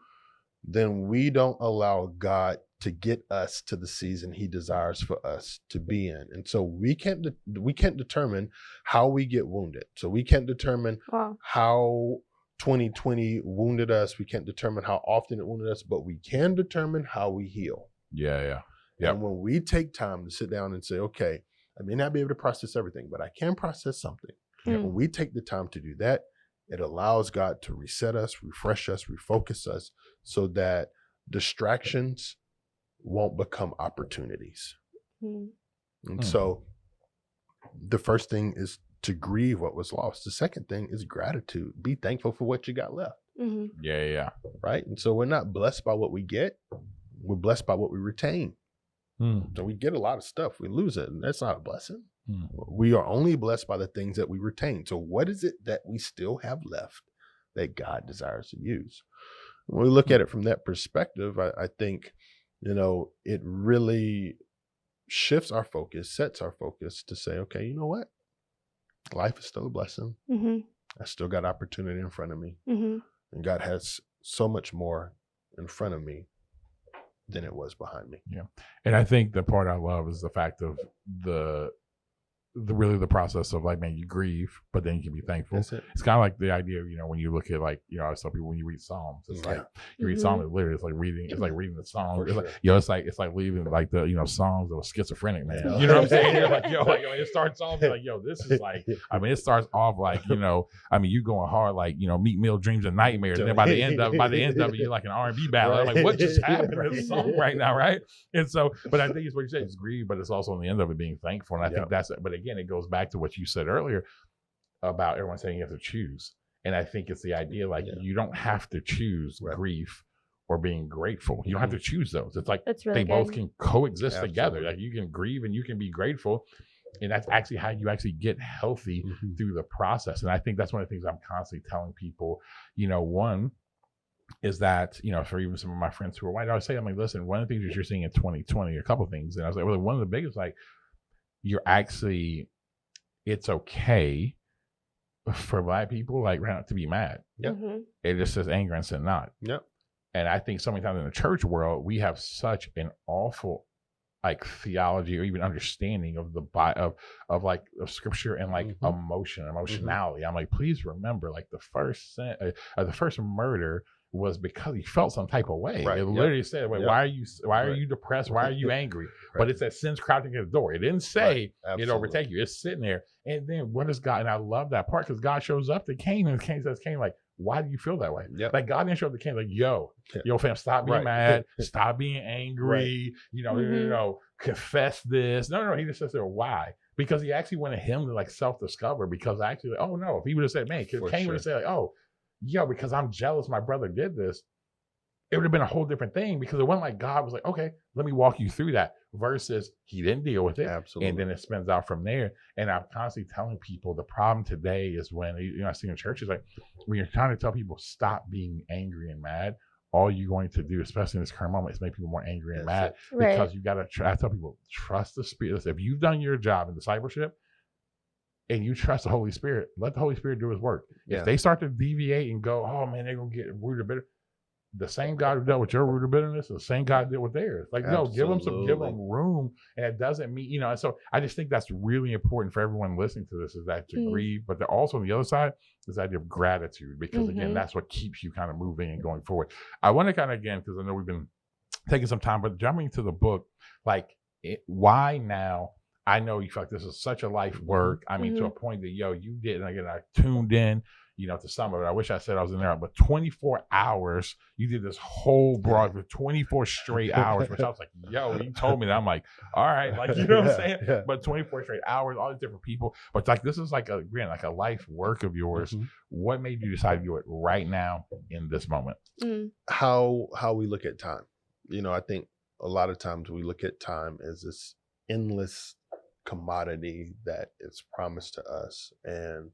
then we don't allow God to get us to the season he desires for us to be in. And so we can't determine how we get wounded. So we can't determine how 2020 wounded us. We can't determine how often it wounded us, but we can determine how we heal. And when we take time to sit down and say, okay, I may not be able to process everything, but I can process something. When we take the time to do that, it allows God to reset us, refresh us, refocus us, so that distractions won't become opportunities. And so the first thing is to grieve what was lost. The second thing is gratitude. Be thankful for what you got left. Right? And so we're not blessed by what we get. We're blessed by what we retain. So we get a lot of stuff, we lose it, and that's not a blessing. We are only blessed by the things that we retain. So what is it that we still have left that God desires to use? When we look at it from that perspective, I think, it really shifts our focus, sets our focus to say, okay, you know what? Life is still a blessing. I still got opportunity in front of me. And God has so much more in front of me than it was behind me. And I think the part I love is the fact of the process of like, man, you grieve, but then you can be thankful. It's kind of like the idea of, when you look at like, I tell people when you read Psalms, it's like you read Psalms, literally it's like reading the song. It's like, it's like leaving like the, songs of a schizophrenic man. You know what I'm saying? You're like, it starts off like, this is like, I mean, it starts off like, you going hard, like, Meat Meal, Dreams and Nightmares. And then by the end of it, you're like an R&B ballad. I'm like, what just happened to this song right now? Right. And so, but I think it's what you said, it's grieve, but it's also on the end of it being thankful. And I think that's it. But again, it goes back to what you said earlier about everyone saying you have to choose. And I think it's the idea, like, you don't have to choose grief or being grateful. You don't have to choose those. It's like really both can coexist together. Like, you can grieve and you can be grateful. And that's actually how you actually get healthy through the process. And I think that's one of the things I'm constantly telling people. One is that, for even some of my friends who are white, I always say, I'm like, listen, one of the things that you're seeing in 2020, a couple of things. And I was like, well, one of the biggest, like, it's okay for Black people, like, to be mad. It just says anger and sin not. And I think so many times in the church world, we have such an awful, like, theology or even understanding of of scripture and like emotionality. I'm like, please remember, like, the first murder was because he felt some type of way. It literally said, why are you depressed? Why are you angry? But it said sin's crouching at the door. It didn't say it overtake you. It's sitting there. And then what is God? And I love that part, because God shows up to Cain, and Cain says, Cain, like, why do you feel that way? Like, God didn't show up to Cain like, yo, fam, stop being mad, stop being angry, confess this. No, he just says there, why? Because he actually wanted him to, like, self-discover, because actually, like, oh no, if he would have said, man, Cain would have said, like, oh, because I'm jealous my brother did this, it would have been a whole different thing, because it wasn't like God was like, okay, let me walk you through that, versus he didn't deal with it. Absolutely. And then it spins out from there. And I'm constantly telling people the problem today is when, I see in churches, like, when you're trying to tell people stop being angry and mad, all you're going to do, especially in this current moment, is make people more angry and mad. Because you got to I tell people, trust the Spirit. If you've done your job in discipleship, and you trust the Holy Spirit, let the Holy Spirit do his work. If they start to deviate and go, oh man, they're going to get rooted bitter, the same God who dealt with your root of bitterness, the same God did with theirs. Like, no, give them room. And it doesn't mean, and so I just think that's really important for everyone listening to this, is that to grieve, but also on the other side is the idea of gratitude, because again, that's what keeps you kind of moving and going forward. I want to kind of, again, because I know we've been taking some time, but jumping to the book, like, why now? I know you feel like this is such a life work. I mean, to a point that, you did, and again, I tuned in, to some of it. I wish I said I was in there, but 24 hours, you did this whole broad for 24 straight hours, which I was like, yo, you told me that. I'm like, all right, like, you know what I'm saying? Yeah. But 24 straight hours, all these different people. But like, this is like a life work of yours. Mm-hmm. What made you decide to do it right now in this moment? How we look at time. I think a lot of times we look at time as this endless commodity that is promised to us. And,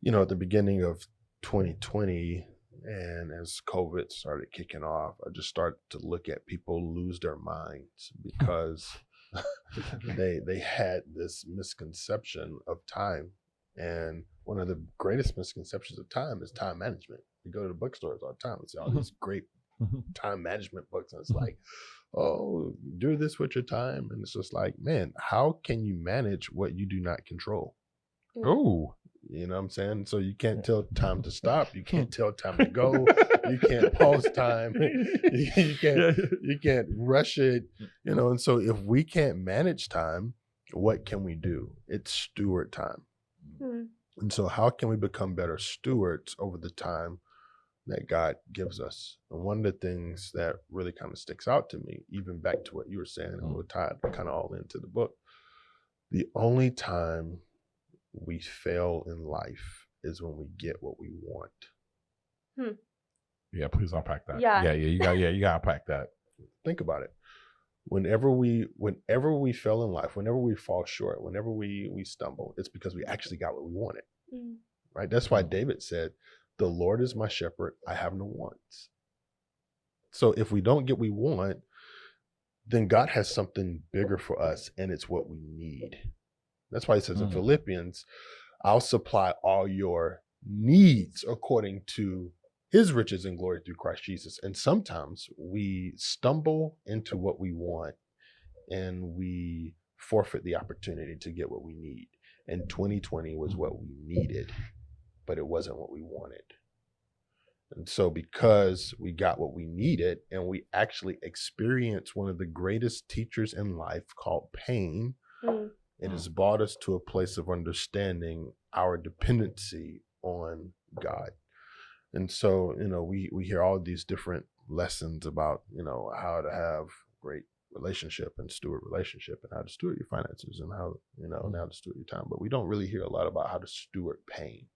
at the beginning of 2020, and as COVID started kicking off, I just started to look at people lose their minds because they had this misconception of time. And one of the greatest misconceptions of time is time management. You go to the bookstores all the time and see all these great time management books, and it's like, oh, do this with your time. And it's just like, man, how can you manage what you do not control? Oh, you know what I'm saying? So you can't tell time to stop. You can't tell time to go. You can't pause time. You can't rush it. And so if we can't manage time, what can we do? It's steward time. And so how can we become better stewards over the time that God gives us? And one of the things that really kind of sticks out to me, even back to what you were saying, and we'll tie it kind of all into the book, the only time we fail in life is when we get what we want. Yeah, please unpack that. Yeah. You gotta unpack that. Think about it. Whenever we fail in life, whenever we fall short, whenever we stumble, it's because we actually got what we wanted. Right? That's why David said, "The Lord is my shepherd, I have no wants." So if we don't get what we want, then God has something bigger for us, and it's what we need. That's why he says in Philippians, "I'll supply all your needs according to his riches and glory through Christ Jesus." And sometimes we stumble into what we want and we forfeit the opportunity to get what we need. And 2020 was what we needed, but it wasn't what we wanted. And so because we got what we needed and we actually experienced one of the greatest teachers in life called pain, it has brought us to a place of understanding our dependency on God. And so, we hear all these different lessons about, how to have great relationship and steward relationship and how to steward your finances and how, how to steward your time. But we don't really hear a lot about how to steward pain.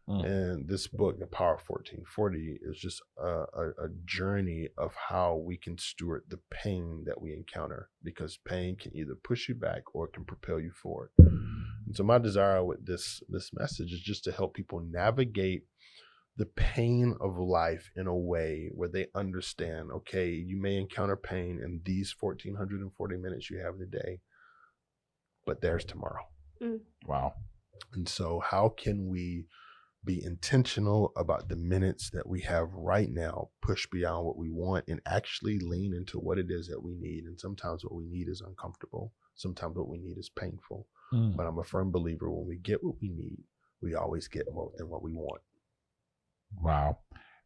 And this book, The Power of 1440, is just a journey of how we can steward the pain that we encounter, because pain can either push you back or it can propel you forward. And so my desire with this message is just to help people navigate the pain of life in a way where they understand, okay, you may encounter pain in these 1,440 minutes you have in the day, but there's tomorrow. Wow. And so how can we be intentional about the minutes that we have right now, push beyond what we want, and actually lean into what it is that we need? And sometimes what we need is uncomfortable. Sometimes what we need is painful. But I'm a firm believer when we get what we need, we always get more than what we want. Wow.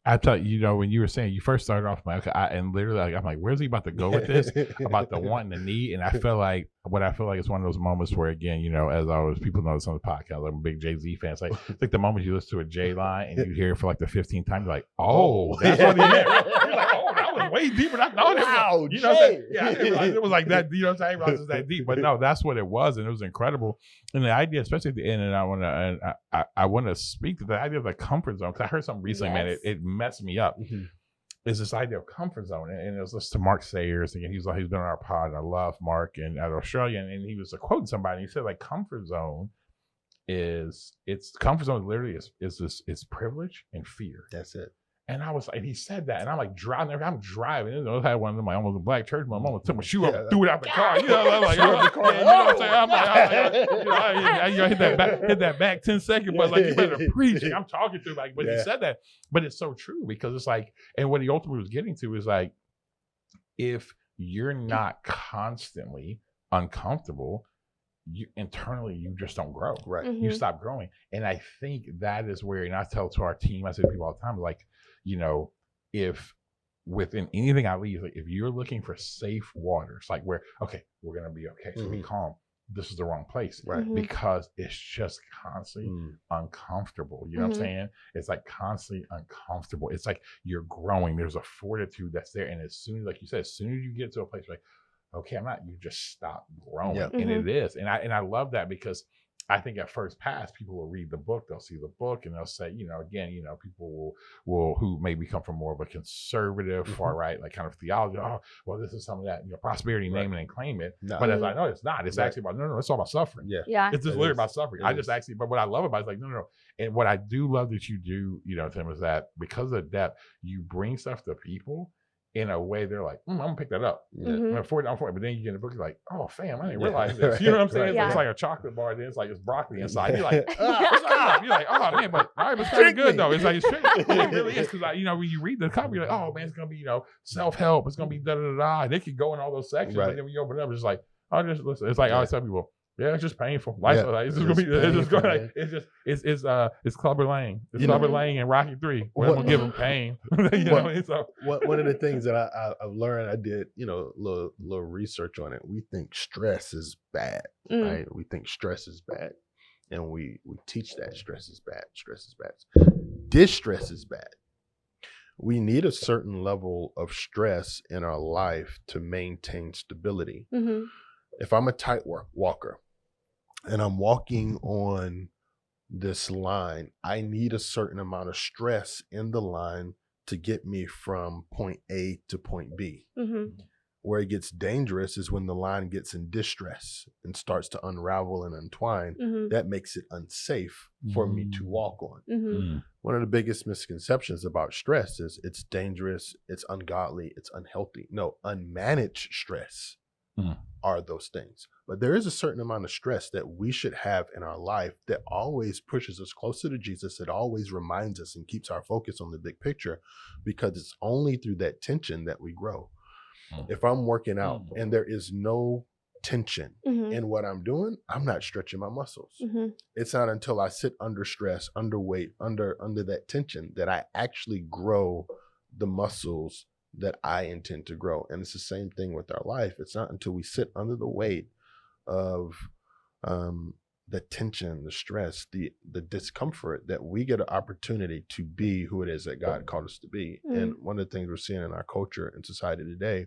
I thought, when you were saying, you first started off, and literally, I'm like, where's he about to go with this? About the want and the need. And I feel like it's one of those moments where, again, as people know this on the podcast, I'm a big Jay-Z fan. It's like the moment you listen to a J line and you hear it for like the 15th time, you're like, oh, that's what he meant. You're like, oh, that was way deeper than I thought. Wow, you know what I'm saying? Yeah, I didn't realize it was like that. You know what I'm saying? I didn't realize it was that deep. But no, that's what it was. And it was incredible. And the idea, especially at the end, and I want to speak to the idea of the comfort zone, because I heard something recently, man, it messed me up. Is this idea of comfort zone. And it was listening to Mark Sayers, and he's been on our pod, and I love Mark, and at Australian, and he was quoting somebody, and he said, like, comfort zone literally is privilege and fear. That's it. And I was like, he said that, and I'm like driving. I'm driving. I had one of my almost a black church. My mom took my shoe up, and threw it out the car. I'm like, you know what I'm saying? I'm like, hit that back 10 seconds, but like, you better preach. I'm talking to him, like, but he said that. But it's so true, because it's like, and what he ultimately was getting to is like, if you're not constantly uncomfortable, you internally, you just don't grow. Right. You stop growing. And I think that is where, and I tell to our team, I say to people all the time, like, if within anything I leave, like, if you're looking for safe waters, like where, okay, we're going to be okay, so be calm. this is the wrong place. Right. Because it's just constantly uncomfortable. You know what I'm saying? It's like constantly uncomfortable. It's like you're growing. There's a fortitude that's there. And as soon as, like you said, as soon as you get to a place like, okay, I'm not, you just stop growing. Yeah. And it is. And I love that, because I think at first pass, people will read the book, they'll see the book, and they'll say, again, people will who maybe come from more of a conservative, far right, like kind of theology. Oh, well, this is some of that, prosperity, name it and claim it. No. But as I know, it's not. It's actually about, no, it's all about suffering. Yeah. It's just literally about suffering. But what I love about it is like, no. And what I do love that you do, Tim, is that because of the depth, you bring stuff to people in a way they're like, I'm gonna pick that up. I'm for it. But then you get in the book, you're like, oh, fam, I didn't realize this. You know what I'm saying? Right. It's like a chocolate bar, then it's like it's broccoli inside. You're like, you're like, oh man, but all right, but it's kind of good though. It's like, it really is, because when you read the copy, you're like, oh man, it's gonna be self-help. It's gonna be da da da da. And it could go in all those sections, but then when you open it up, it's just like, oh, just listen. It's like I always tell people, yeah, it's just painful. Life, it's just gonna be. It's just going. Like, it's Clubber Lang. It's Clubber Lang and Rocky 3. We're gonna give them pain. One of the things that I've learned, I did little research on it. We think stress is bad, right? We think stress is bad, and we teach that stress is bad. Stress is bad. Distress is bad. We need a certain level of stress in our life to maintain stability. If I'm a tight walker and I'm walking on this line, I need a certain amount of stress in the line to get me from point A to point B. Where it gets dangerous is when the line gets in distress and starts to unravel and untwine. That makes it unsafe for me to walk on. One of the biggest misconceptions about stress is it's dangerous, it's ungodly, it's unhealthy. No, unmanaged stress are those things. But there is a certain amount of stress that we should have in our life that always pushes us closer to Jesus. It always reminds us and keeps our focus on the big picture, because it's only through that tension that we grow. If I'm working out and there is no tension in what I'm doing, I'm not stretching my muscles. It's not until I sit under stress, under weight, under that tension that I actually grow the muscles that I intend to grow. And it's the same thing with our life. It's not until we sit under the weight of the tension, the stress, the discomfort, that we get an opportunity to be who it is that God called us to be. And one of the things we're seeing in our culture and society today,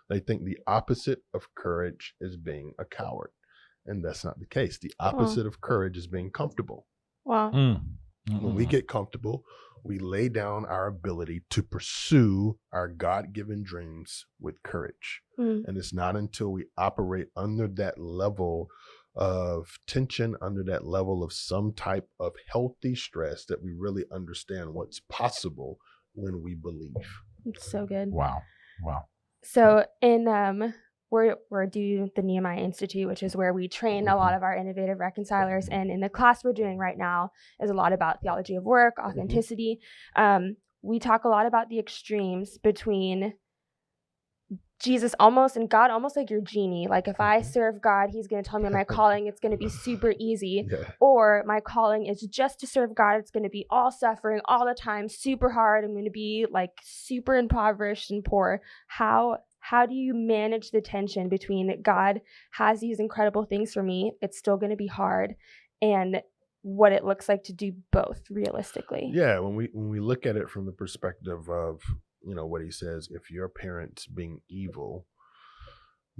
they think the opposite of courage is being a coward. And that's not the case. The opposite of courage is being comfortable. When we get comfortable, we lay down our ability to pursue our God-given dreams with courage. And it's not until we operate under that level of tension, under that level of some type of healthy stress, that we really understand what's possible when we believe. It's so good. Wow. So in we're doing the Nehemiah Institute, which is where we train a lot of our innovative reconcilers. And in the class we're doing right now is a lot about theology of work, authenticity. We talk a lot about the extremes between Jesus and God almost like your genie. Like if I serve God, he's going to tell me my calling, it's going to be super easy. Or my calling is just to serve God. It's going to be all suffering all the time, super hard. I'm going to be like super impoverished and poor. How do you manage the tension between God has these incredible things for me, it's still going to be hard, and what it looks like to do both realistically? Yeah, when we look at it from the perspective of, what he says, if your parents being evil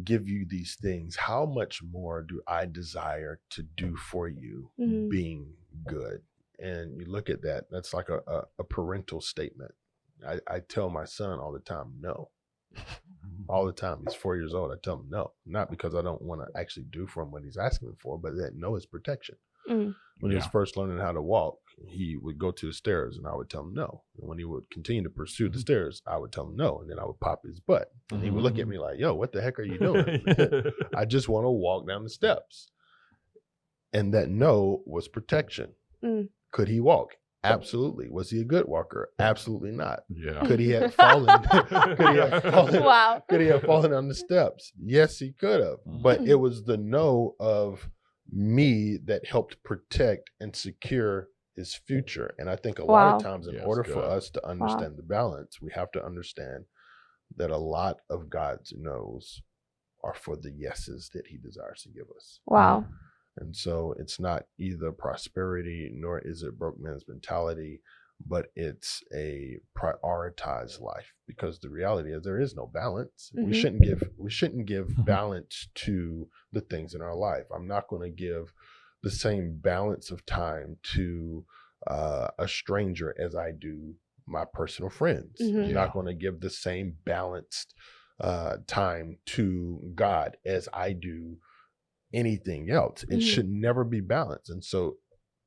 give you these things, how much more do I desire to do for you being good? And you look at that, that's like a parental statement. I tell my son all the time, no. All the time. He's 4 years old. I tell him no, not because I don't want to actually do for him what he's asking me for, but that no is protection. When he was first learning how to walk, he would go to the stairs and I would tell him no. And when he would continue to pursue the stairs, I would tell him no. And then I would pop his butt. And he would look at me like, yo, what the heck are you doing? I just want to walk down the steps. And that no was protection. Could he walk? Absolutely. Was he a good walker? Absolutely not. Yeah. Could he have fallen? Wow. Could he have fallen on the steps? Yes, he could have. But it was the no of me that helped protect and secure his future. And I think a lot of times in order for us to understand the balance, we have to understand that a lot of God's no's are for the yeses that he desires to give us. Wow. And so it's not either prosperity nor is it broke man's mentality, but it's a prioritized life, because the reality is there is no balance. Mm-hmm. We shouldn't give balance to the things in our life. I'm not going to give the same balance of time to a stranger as I do my personal friends. Mm-hmm. I'm not going to give the same balanced time to God as I do anything else. It should never be balanced. And so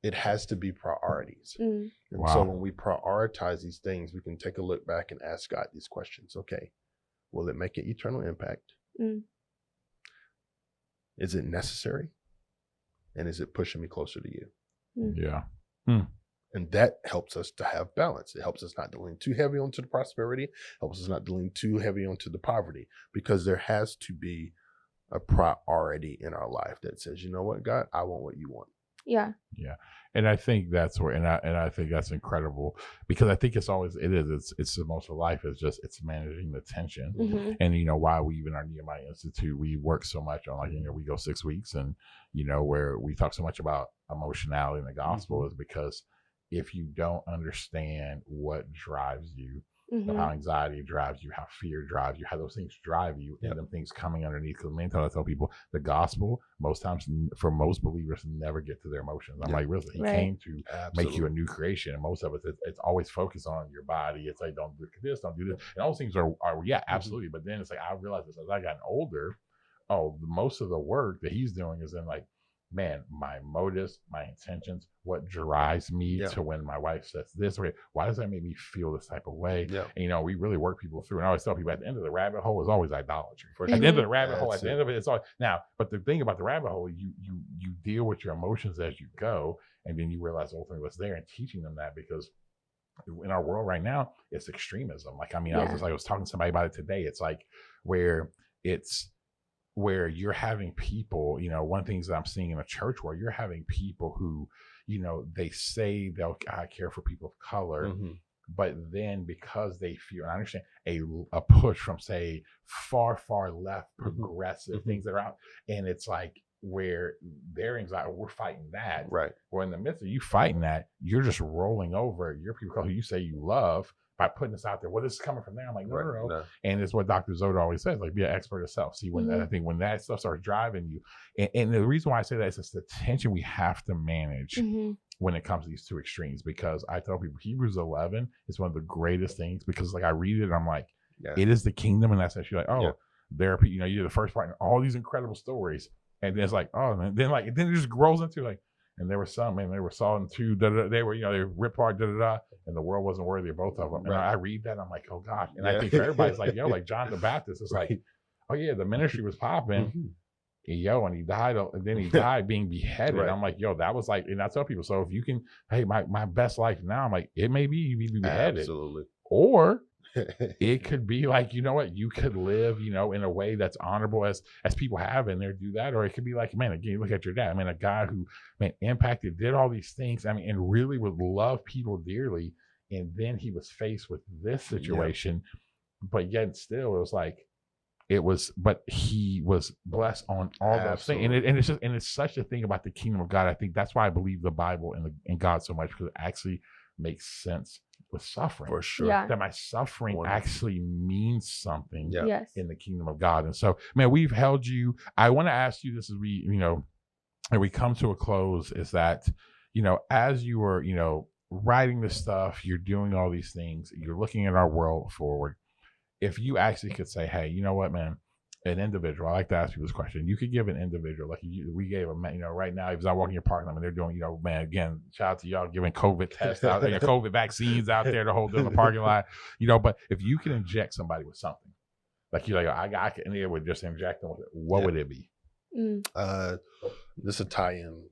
it has to be priorities. And so when we prioritize these things, we can take a look back and ask God these questions. Okay, will it make an eternal impact? Is it necessary? And is it pushing me closer to you? Yeah. And that helps us to have balance. It helps us not to lean too heavy onto the prosperity, helps us not to lean too heavy onto the poverty, because there has to be a priority in our life that says, you know what, God, I want what you want. Yeah. Yeah. And I think that's where, and I think that's incredible, because I think it's the most of life is just, it's managing the tension. And, why we even our Nehemiah Institute, we work so much on we go 6 weeks and, where we talk so much about emotionality in the gospel is because if you don't understand what drives you, how anxiety drives you, how fear drives you, how those things drive you, and them things coming underneath. Because many times I tell people the gospel, most times for most believers, never get to their emotions. I'm like, really? He came to make you a new creation, and most of it, it's always focused on your body. It's like, don't do this, don't do this, and all those things are absolutely. But then it's like I realized this as I got older. Most of the work that he's doing is in man, my motives, my intentions, what drives me to when my wife says this, why does that make me feel this type of way? And, we really work people through. And I always tell people at the end of the rabbit hole is always idolatry. At the end of the rabbit hole, at the end of it, it's all now. But the thing about the rabbit hole, you deal with your emotions as you go, and then you realize ultimately what's there, and teaching them that, because in our world right now, it's extremism. I was talking to somebody about it today. It's where you're having people, one of the things that I'm seeing in a church where you're having people who, they say they'll care for people of color, but then because they feel, and I understand a push from, say, far left progressive things that are out, and it's like where their anxiety, we're fighting that. Right. Well, in the midst of you fighting that, you're just rolling over your people who you say you love by putting this out there. Well, this is coming from there. I'm like, no. And it's what Dr. Zoda always says, be an expert of self. See, when I think when that stuff starts driving you, and the reason why I say that is it's the tension we have to manage when it comes to these two extremes, because I tell people Hebrews 11 is one of the greatest things, because I read it and I'm like, it is the kingdom. And that's actually there are people, you do the first part and all these incredible stories. And then it's like, and then it just grows into and there were some, they were Saul and two, they were, they ripped apart, and the world wasn't worthy of both of them. And I read that, and I'm like, oh God. And I think for everybody's like, like John the Baptist, it's like, the ministry was popping. And he died, and then he died being beheaded. I'm like, that was and I tell people, so if you can, my best life now, I'm like, it may be you be beheaded. Absolutely. Or it could be you know what, you could live, in a way that's honorable as people have in there, do that. Or it could be man, again, look at your dad. A guy who, impacted, did all these things. And really would love people dearly. And then he was faced with this situation, but yet still but he was blessed on all those things. And it's such a thing about the kingdom of God. I think that's why I believe the Bible and God so much, because it actually makes sense with suffering. For sure. That my suffering actually means something in the kingdom of God. And so, man, we've held you. I want to ask you this as we come to a close, is that, as you were, writing this stuff, you're doing all these things, you're looking at our world forward. If you actually could say, hey, you know what, man, an individual, I like to ask you this question. You could give an individual, we gave a man, right now, if I walk in your parking lot and they're doing, man, again, shout out to y'all giving COVID tests out there, COVID vaccines out there to hold in the parking lot, but if you can inject somebody with something, I can, and it would just inject them with it, what would it be? This will tie in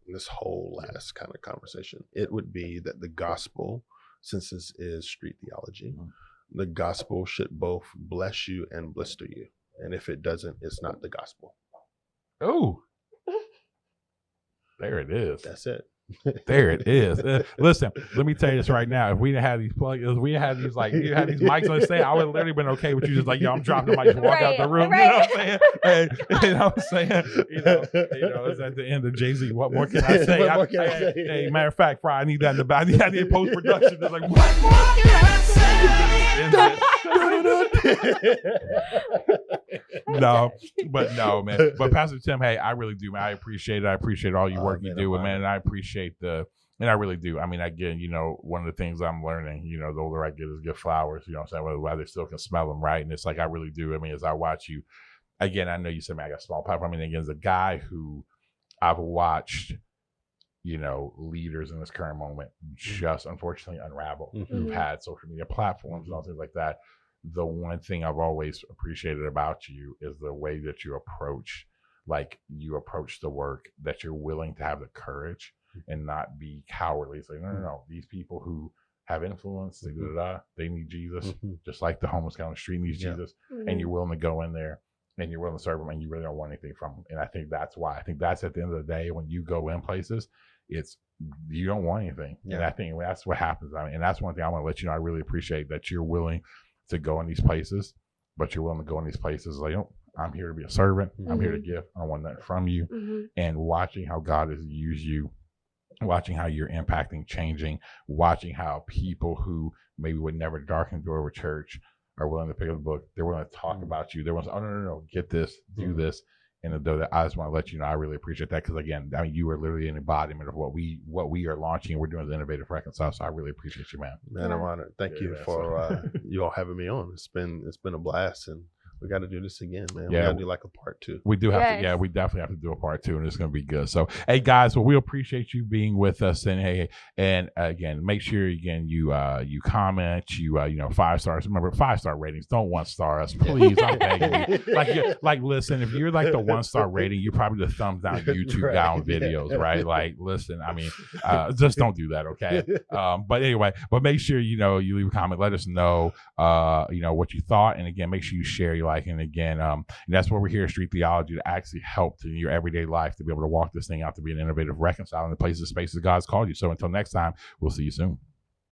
this whole last kind of conversation. It would be that the gospel, since this is street theology, the gospel should both bless you and blister you. And if it doesn't, it's not the gospel. Oh. There it is. That's it. There it is. Listen, let me tell you this right now. If we didn't have these plugins, we had these you had these mics on the stand, I would have literally been okay with you just like, yo, I'm dropping the mic, just walk out the room. Right. You know what I'm saying? You know what I'm saying? It's at the end of Jay-Z. What more can I say? What more can I say? Hey, matter of fact, Fry, I need that in the back. I need post-production. It's like, what more can I say? No, man. But Pastor Tim, hey, I really do, man. I appreciate it. I appreciate all your work you do, man. And I appreciate and I really do. I mean, again, one of the things I'm learning, the older I get is get flowers, what I'm saying? Whether they still can smell them, right? And it's like, I really do. I mean, as I watch you, again, I know you said, man, I got a small platform. I mean, again, as a guy who I've watched, leaders in this current moment just unfortunately unravel, who've had social media platforms and all things like that. The one thing I've always appreciated about you is the way that you approach the work, that you're willing to have the courage and not be cowardly. It's like, no. These people who have influence, they need Jesus, just like the homeless guy on the street needs Jesus. And you're willing to go in there and you're willing to serve them and you really don't want anything from them. And I think that's why. I think that's at the end of the day, when you go in places, you don't want anything. And I think that's what happens. I mean, and that's one thing I want to let you know. I really appreciate that you're willing to go in these places, but you're willing to go in these places like, I'm here to be a servant. I'm here to give. I don't want nothing from you. And watching how God has used you, watching how you're impacting, changing, watching how people who maybe would never darken the door of a church are willing to pick up the book. They're willing to talk about you. They're willing to say, no, get this, do this. And I just want to let you know, I really appreciate that. Because again, I mean, you are literally an embodiment of what we are launching and we're doing as Innovative Reconcile. So I really appreciate you, man. Man, I'm honored. Thank you for you all having me on. It's been a blast, and we got to do this again, man. Yeah, we got to do like a part 2. We do have to. Yeah, we definitely have to do a part 2, and it's going to be good. So, hey guys, well, we appreciate you being with us, and hey, and again, make sure you comment, 5 stars. Remember, 5-star ratings. Don't 1-star us, please. I'm begging you. Listen, if you're like the 1-star rating, you're probably the thumbs down YouTube down videos, right? Like, listen, I mean, just don't do that, okay? But anyway, make sure you leave a comment. Let us know, what you thought, and again, make sure you share your like. And again, and that's why we're here at Street Theology, to actually help in your everyday life to be able to walk this thing out, to be an innovative reconciler in the places, spaces God's called you. So until next time, we'll see you soon.